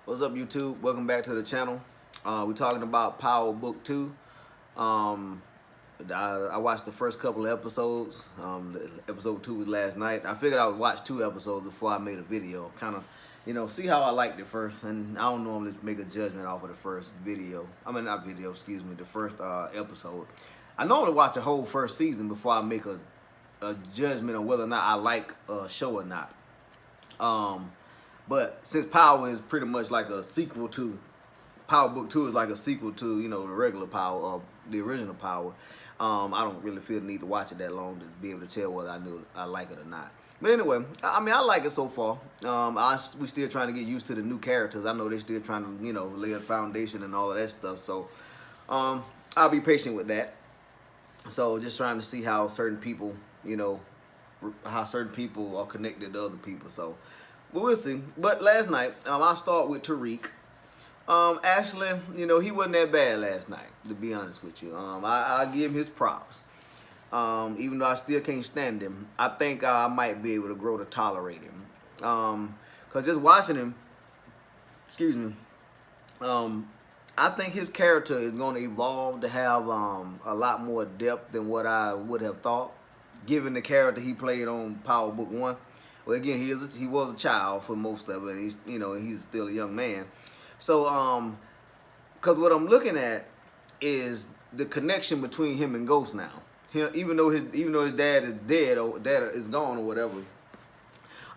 What's up, YouTube? Welcome back to the channel. We're talking about Power Book 2. I watched the first couple of episodes. Episode 2 was last night. I figured I would watch 2 episodes before I made a video. Kind of, see how I liked it first. And I don't normally make a judgment off of the first video. Not video, excuse me, the first episode. I normally watch the whole first season before I make a judgment on whether or not I like a show or not. But since Power is pretty much like a sequel to Power Book 2 is like a sequel to, the regular Power or the original Power, I don't really feel the need to watch it that long to be able to tell whether I like it or not. But anyway, I like it so far. We still trying to get used to the new characters. I know they're still trying to, lay a foundation and all of that stuff. So I'll be patient with that. So just trying to see how certain people, are connected to other people. So. But we'll see. But last night, I'll start with Tariq. Actually, he wasn't that bad last night, to be honest with you. I'll give him his props. Even though I still can't stand him, I think I might be able to grow to tolerate him. Because just watching him, I think his character is going to evolve to have a lot more depth than what I would have thought, given the character he played on Power Book 1. Well, again, he was a child for most of it, and he's still a young man. So, because what I'm looking at is the connection between him and Ghost now. Even though his dad is dead or dad is gone or whatever,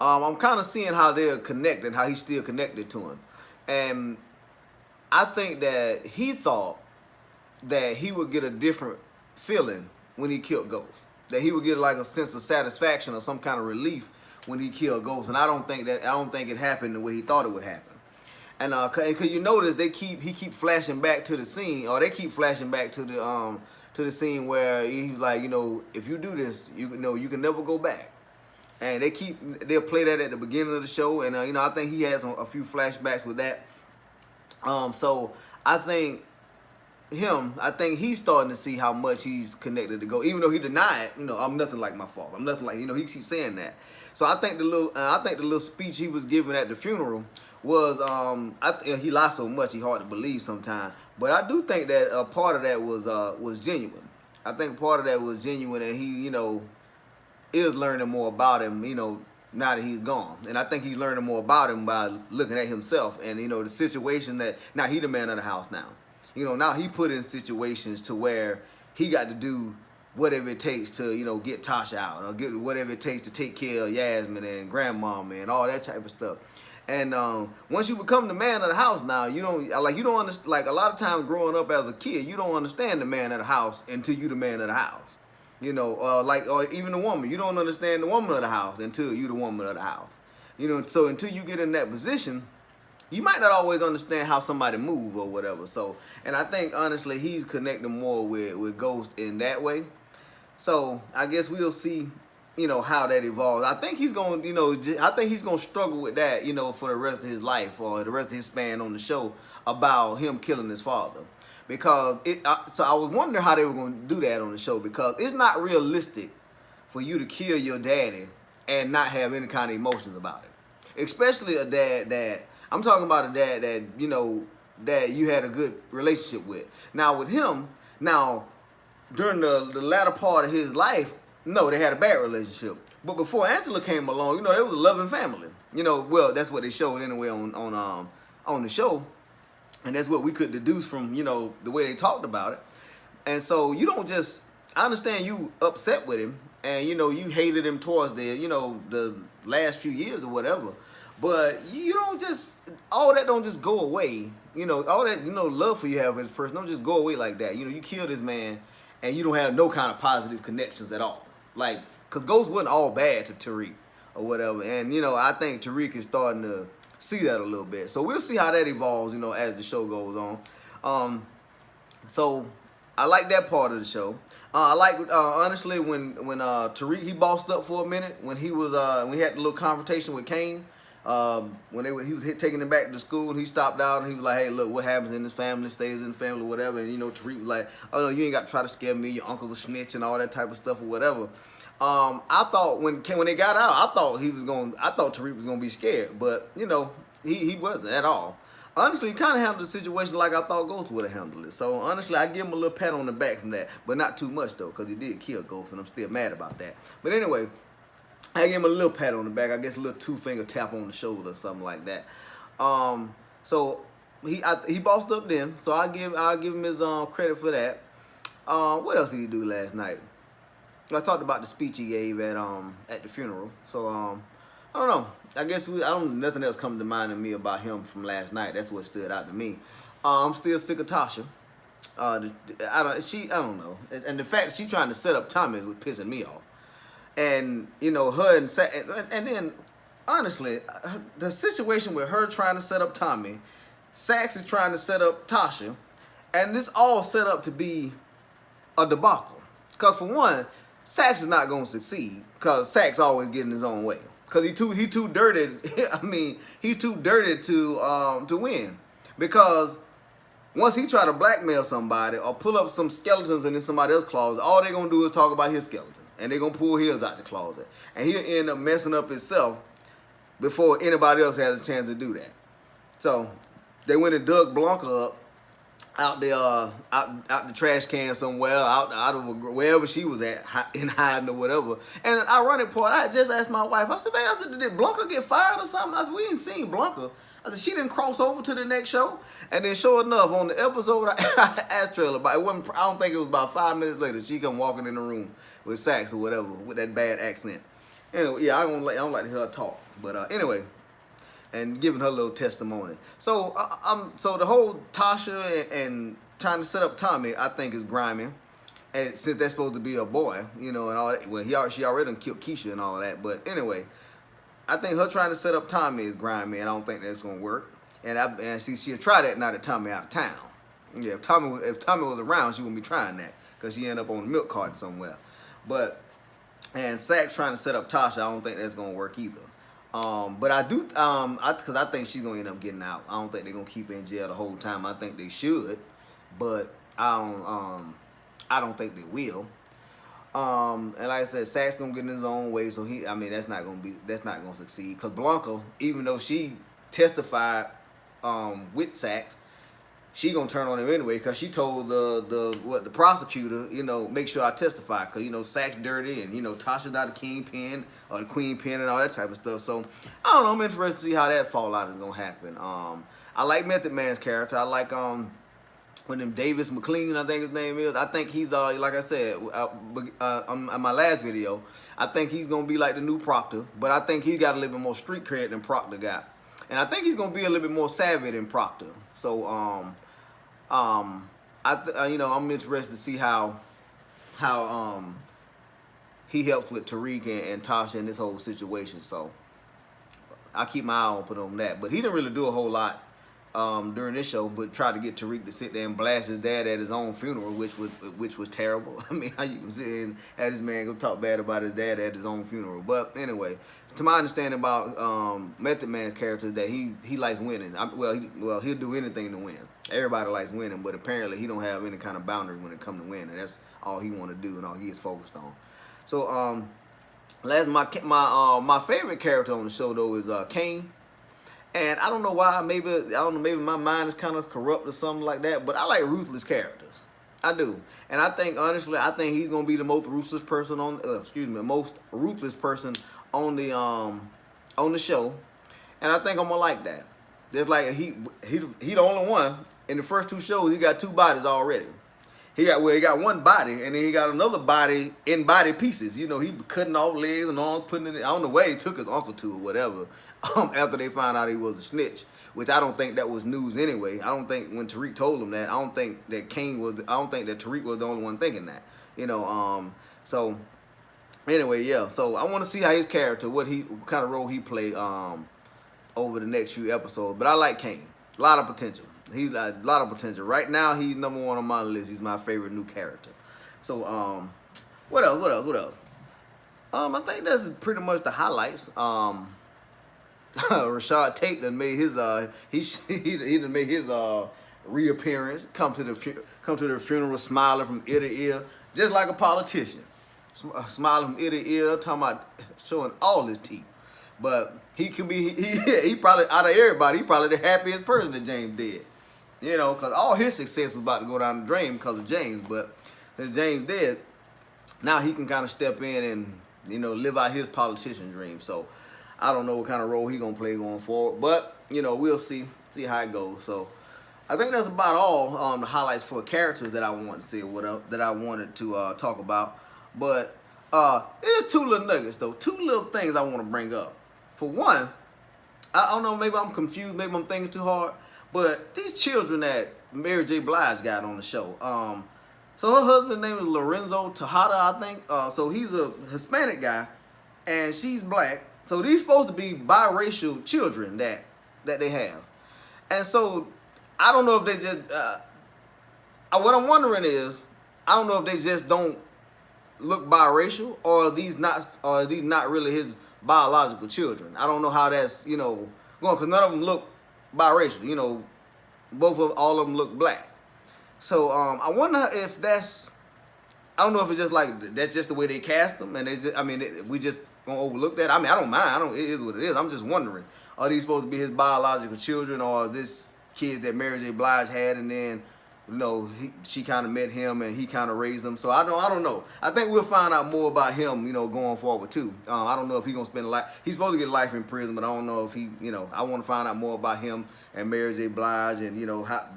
I'm kind of seeing how they're connected, how he's still connected to him, and I think that he thought that he would get a different feeling when he killed Ghost, that he would get like a sense of satisfaction or some kind of relief when he killed Ghost, and I don't think it happened the way he thought it would happen. And cause you notice he keep flashing back to the scene, or they keep flashing back to the scene where he's like, if you do this, you can never go back. And they'll play that at the beginning of the show, and I think he has a few flashbacks with that. So I think he's starting to see how much he's connected to Ghost, even though he denied, I'm nothing like my father. I'm nothing like, he keeps saying that. So I think the little speech he was giving at the funeral was, he lies so much he hard to believe sometimes. But I do think that a part of that was genuine. I think part of that was genuine, and he, is learning more about him, now that he's gone. And I think he's learning more about him by looking at himself and, the situation that now he the man of the house now. Now he put in situations to where he got to do whatever it takes to, get Tasha out, or get whatever it takes to take care of Yasmin and grandmama and all that type of stuff. And once you become the man of the house now, you don't understand, like a lot of times growing up as a kid, you don't understand the man of the house until you the man of the house. Or even the woman, you don't understand the woman of the house until you the woman of the house. So until you get in that position, you might not always understand how somebody moves or whatever. So, and I think honestly he's connecting more with Ghost in that way. So I guess we'll see, how that evolves. I think he's going, to struggle with that, for the rest of his life or the rest of his span on the show about him killing his father. Because so I was wondering how they were going to do that on the show, because it's not realistic for you to kill your daddy and not have any kind of emotions about it. Especially a dad that, I'm talking about a dad that, that you had a good relationship with. Now with him, during the latter part of his life, no, they had a bad relationship. But before Angela came along, they was a loving family. Well, that's what they showed anyway on the show. And that's what we could deduce from, the way they talked about it. And so I understand you upset with him, and, you hated him towards the last few years or whatever. But you don't all that don't just go away. All that, love for you have for this person don't just go away like that. You kill this man, and you don't have no kind of positive connections at all. Like, because Ghost wasn't all bad to Tariq or whatever. And, I think Tariq is starting to see that a little bit. So we'll see how that evolves, as the show goes on. So I like that part of the show. I like, honestly, when Tariq, he bossed up for a minute, when he was, when we had the little confrontation with Kane. When he was taking him back to school, and he stopped out and he was like, hey, look, what happens in this family stays in the family, whatever. And Tariq was like, oh no, you ain't got to try to scare me, your uncle's a snitch and all that type of stuff or whatever. I thought when they got out, I thought Tariq was gonna be scared, but he wasn't at all. honestly, he kind of handled the situation like I thought Ghost would have handled it. So honestly, I give him a little pat on the back from that, but not too much though, because he did kill Ghost, and I'm still mad about that. But anyway, I give him a little pat on the back. I guess a little 2-finger tap on the shoulder or something like that. So he bossed up then. So I'll give him his credit for that. What else did he do last night? I talked about the speech he gave at the funeral. So I don't know. I guess nothing else comes to mind to me about him from last night. That's what stood out to me. I'm still sick of Tasha. I don't know. And the fact she trying to set up Tommy is what pissing me off. And you know, her and then honestly, the situation with her trying to set up Tommy, Saxe is trying to set up Tasha, and this all set up to be a debacle. Because for one, Saxe is not going to succeed because Saxe always getting his own way. Because he too dirty. I mean, he too dirty to win. Because once he try to blackmail somebody or pull up some skeletons in somebody else's closet, all they gonna do is talk about his skeleton, and they gonna pull his out the closet, and he'll end up messing up himself before anybody else has a chance to do that. So they went and dug Blanca up out the trash can somewhere, out of wherever she was at, in hiding or whatever. And an ironic part, I just asked my wife, I said, did Blanca get fired or something? I said, we ain't seen Blanca. I said, she didn't cross over to the next show. And then sure enough, on the episode I asked her about it, I don't think it was about 5 minutes later, she come walking in the room with Saxe or whatever, with that bad accent. Anyway, yeah, I don't like to hear her talk. But anyway, and giving her little testimony. So so the whole Tasha and trying to set up Tommy, I think is grimy. And since they're supposed to be a boy, you know, and all that, well, she already done killed Keisha and all that. But anyway, I think her trying to set up Tommy is grimy, and I don't think that's gonna work. And she'll try that now that Tommy out of town. Yeah, if Tommy was around, she wouldn't be trying that because she end up on the milk carton somewhere. And Saxe trying to set up Tasha, I don't think that's gonna work either. But I do, because I think she's gonna end up getting out. I don't think they're gonna keep her in jail the whole time. I think they should, but I don't think they will. And like I said, Saxe gonna get in his own way, so that's not gonna succeed. Cause Blanca, even though she testified with Saxe, she gonna turn on him anyway, cause she told the prosecutor, you know, make sure I testify, cause you know Saxe dirty, and you know Tasha not the kingpin or the queen pin and all that type of stuff. So I don't know. I'm interested to see how that fallout is gonna happen. I like Method Man's character. I like when him Davis McLean, I think his name is. I think he's like I said on my last video, I think he's gonna be like the new Proctor, but I think he got a little bit more street cred than Proctor got, and I think he's gonna be a little bit more savvy than Proctor. So I'm interested to see how he helps with Tariq and Tasha in this whole situation. So I keep my eye open on that. But he didn't really do a whole lot during this show, but tried to get Tariq to sit there and blast his dad at his own funeral, which was terrible. I mean, how you can sit and have this man go talk bad about his dad at his own funeral. But anyway, to my understanding about Method Man's character, that he likes winning. He'll do anything to win. Everybody likes winning, but apparently he don't have any kind of boundary when it comes to winning. That's all he want to do and all he is focused on. So my favorite character on the show though is Kane. And I don't know why, maybe my mind is kind of corrupt or something like that, but I like ruthless characters. I do. And I think, honestly, he's going to be the most ruthless person on the show. And I think I'm going to like that. There's like, he the only one. In the first 2 shows, he got 2 bodies already. He got one body, and then he got another body in body pieces. You know, he cutting off legs and arms, putting it in. I don't know where he took his uncle to or whatever. After they found out he was a snitch, which I don't think that was news anyway. I don't think when Tariq told him that, I don't think that Tariq was the only one thinking that. You know, so anyway, yeah. So I want to see how his character, what kind of role he played over the next few episodes. But I like Kane. A lot of potential. He's a lot of potential. Right now, he's number 1 on my list. He's my favorite new character. So, what else? I think that's pretty much the highlights. Rashad Tate done made his he done made his reappearance. Come to the funeral smiling from ear to ear, just like a politician. Smiling from ear to ear, talking about showing all his teeth. But he can be, he probably, out of everybody, he probably the happiest person that James did. You know, because all his success was about to go down the drain because of James. But since James dead, now he can kind of step in and, you know, live out his politician dream. So I don't know what kind of role he going to play going forward. But, you know, we'll see how it goes. So I think that's about all the highlights for characters that I wanted to say, that I wanted to talk about. But there's two little nuggets, though. Two little things I want to bring up. For one, I don't know, maybe I'm confused, maybe I'm thinking too hard, but these children that Mary J. Blige got on the show, so her husband's name is Lorenzo Tejada, I think. So he's a Hispanic guy, and she's black. So these supposed to be biracial children that they have. And so I don't know if they just, what I'm wondering is, I don't know if they just don't look biracial, or are these not really his biological children. I don't know how that's, you know, going, because none of them look biracial. You know, all of them look black. So I wonder if that's, I don't know if it's just like, that's just the way they cast them, and they just, I mean, we just gonna overlook that. I mean, I don't mind. It is what it is. I'm just wondering, are these supposed to be his biological children, or this kid that Mary J. Blige had, and then, you know, she kind of met him and he kind of raised them. So I don't know. I think we'll find out more about him, you know, going forward too. I don't know if he's gonna spend he's supposed to get life in prison, but I don't know if he, you know, I want to find out more about him and Mary J. Blige, and, you know, how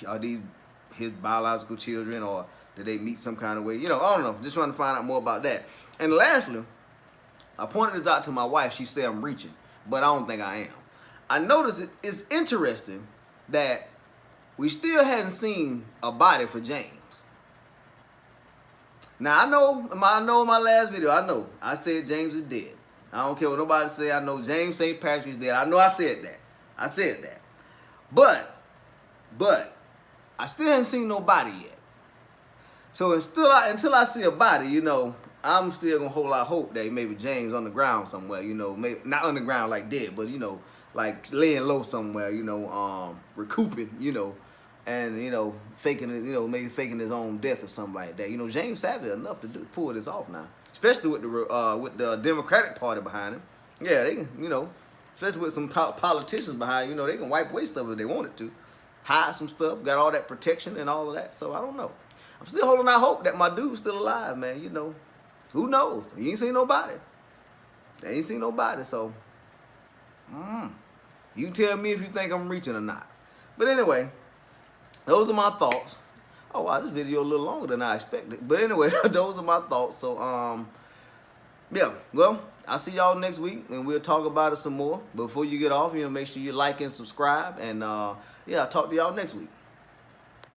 are these his biological children, or did they meet some kind of way? You know, I don't know. Just trying to find out more about that. And lastly, I pointed this out to my wife. She said I'm reaching, but I don't think I am. I noticed it's interesting that we still hadn't seen a body for James. Now, I know in my last video, I said James is dead. I don't care what nobody say. I know James St. Patrick's dead. I know I said that. But I still haven't seen no body yet. So until I see a body, you know, I'm still going to hold out hope that maybe James on the ground somewhere, you know, maybe not on the ground like dead, but, you know, like laying low somewhere, you know, recouping, you know, and, you know, faking it, you know, maybe faking his own death or something like that. You know, James Savage enough to pull this off now, especially with the Democratic Party behind him. Yeah, they can, you know, especially with some politicians behind, you know, they can wipe away stuff if they wanted to, hide some stuff, got all that protection and all of that. So I don't know. I'm still holding out hope that my dude's still alive, man. You know, who knows? He ain't seen nobody. They ain't seen nobody, so. You tell me if you think I'm reaching or not. But anyway, those are my thoughts. Oh wow, this video a little longer than I expected. But anyway, those are my thoughts. So yeah, well, I'll see y'all next week and we'll talk about it some more. Before you get off, you know, make sure you like and subscribe, and yeah, I'll talk to y'all next week.